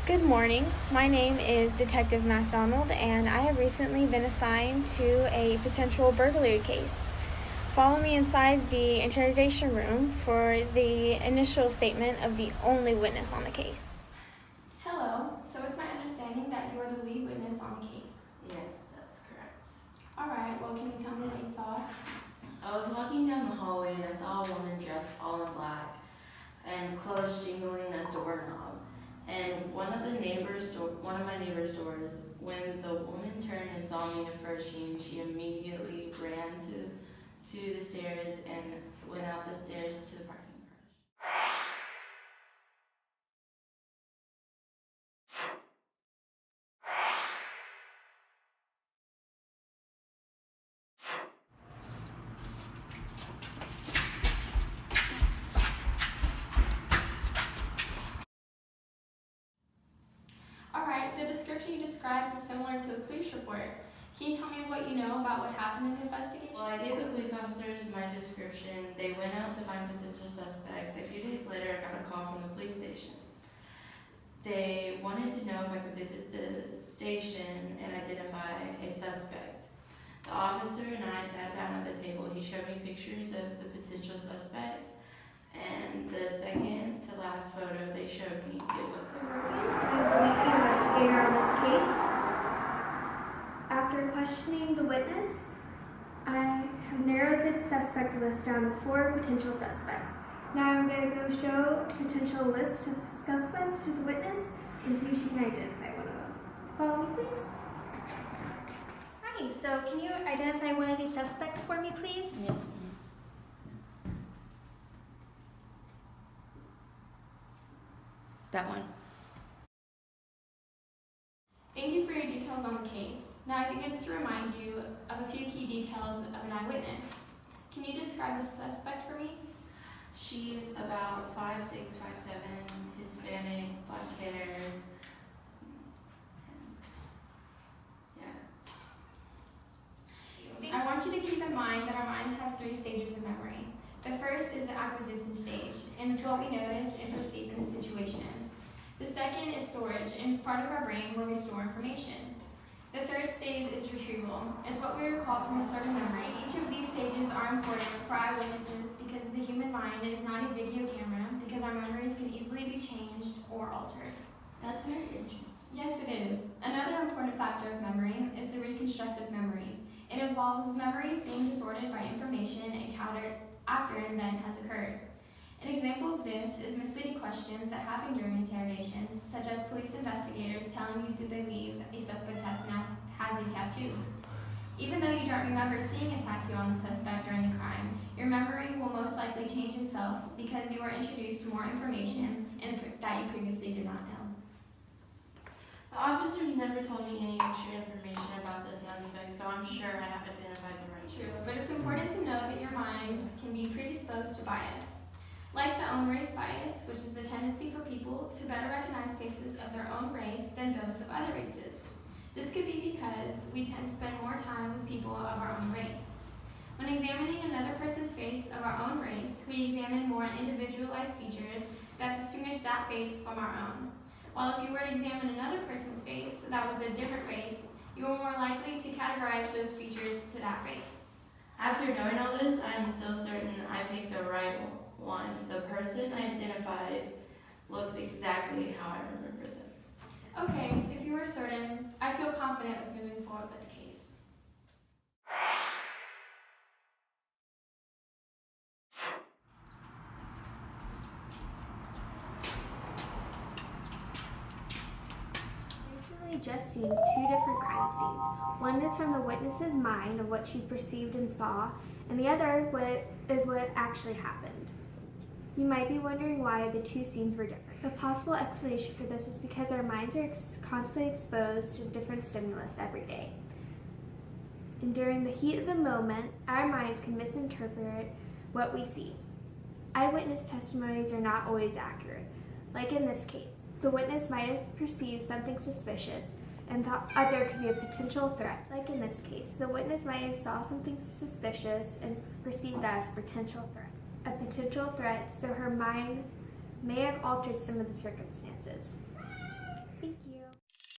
Good morning. My name is Detective MacDonald, and I have recently been assigned to a potential burglary case. Follow me inside the interrogation room for the initial statement of the only witness on the case. Hello. So it's my understanding that you are the lead witness on the case. Yes, that's correct. All right. Well, can you tell me what you saw? I was walking down the hallway and I saw a woman dressed all in black and clothes jingling a doorknob. And one of my neighbor's doors, when the woman turned and saw me approaching, she immediately ran to the stairs and went out the stairs to the parking garage. All right. The description you described is similar to a police report. Can you tell me what you know about what happened in the investigation? Well, I gave the police officers my description. They went out to find potential suspects. A few days later, I got a call from the police station. They wanted to know if I could visit the station and identify a suspect. The officer and I sat down at the table. He showed me pictures of the potential suspects, and the second to last photo they showed me, it was I'm the lead investigator on this case. After questioning the witness, I have narrowed the suspect list down to 4 potential suspects. Now I'm going to go show a potential list of suspects to the witness and see if she can identify one of them. Follow me, please. Hi, so can you identify one of these suspects for me, please? Yes. That one. Thank you for your details on the case. Now I think it's to remind you of a few key details of an eyewitness. Can you describe the suspect for me? She's about 5'6", 5'7", Hispanic, black hair. Yeah. I want you to keep in mind that our minds have 3 stages of memory. The first is the acquisition stage, and it's what we notice and perceive in a situation. The second is storage, and it's part of our brain where we store information. The third stage is retrieval. It's what we recall from a certain memory. Each of these stages are important for eyewitnesses because the human mind is not a video camera, because our memories can easily be changed or altered. That's very interesting. Yes, it is. Another important factor of memory is the reconstructive memory. It involves memories being distorted by information encountered after an event has occurred. An example of this is misleading questions that happen during interrogations, such as police investigators telling you that they believe a suspect has a tattoo. Even though you don't remember seeing a tattoo on the suspect during the crime, your memory will most likely change itself because you are introduced to more information that you previously did not know. The officers never told me any extra information about the suspect, so I'm sure I have identified the right True, but it's important to know that your mind can be predisposed to bias. Like the own race bias, which is the tendency for people to better recognize faces of their own race than those of other races. This could be because we tend to spend more time with people of our own race. When examining another person's face of our own race, we examine more individualized features that distinguish that face from our own. While if you were to examine another person's face that was a different race, you are more likely to categorize those features to that race. After knowing all this, I am still certain I picked the right one. The person I identified looks exactly how I remember them. Okay, if you are certain, I feel confident with moving forward with the case. Recently just seen 2 different crime scenes. One is from the witness's mind of what she perceived and saw, and the other is what actually happened. You might be wondering why the 2 scenes were different. A possible explanation for this is because our minds are constantly exposed to different stimulus every day. And during the heat of the moment, our minds can misinterpret what we see. Eyewitness testimonies are not always accurate. Like in this case, the witness might have perceived something suspicious and thought there could be a potential threat. Like in this case, the witness might have saw something suspicious and perceived that as a potential threat, so her mind may have altered some of the circumstances.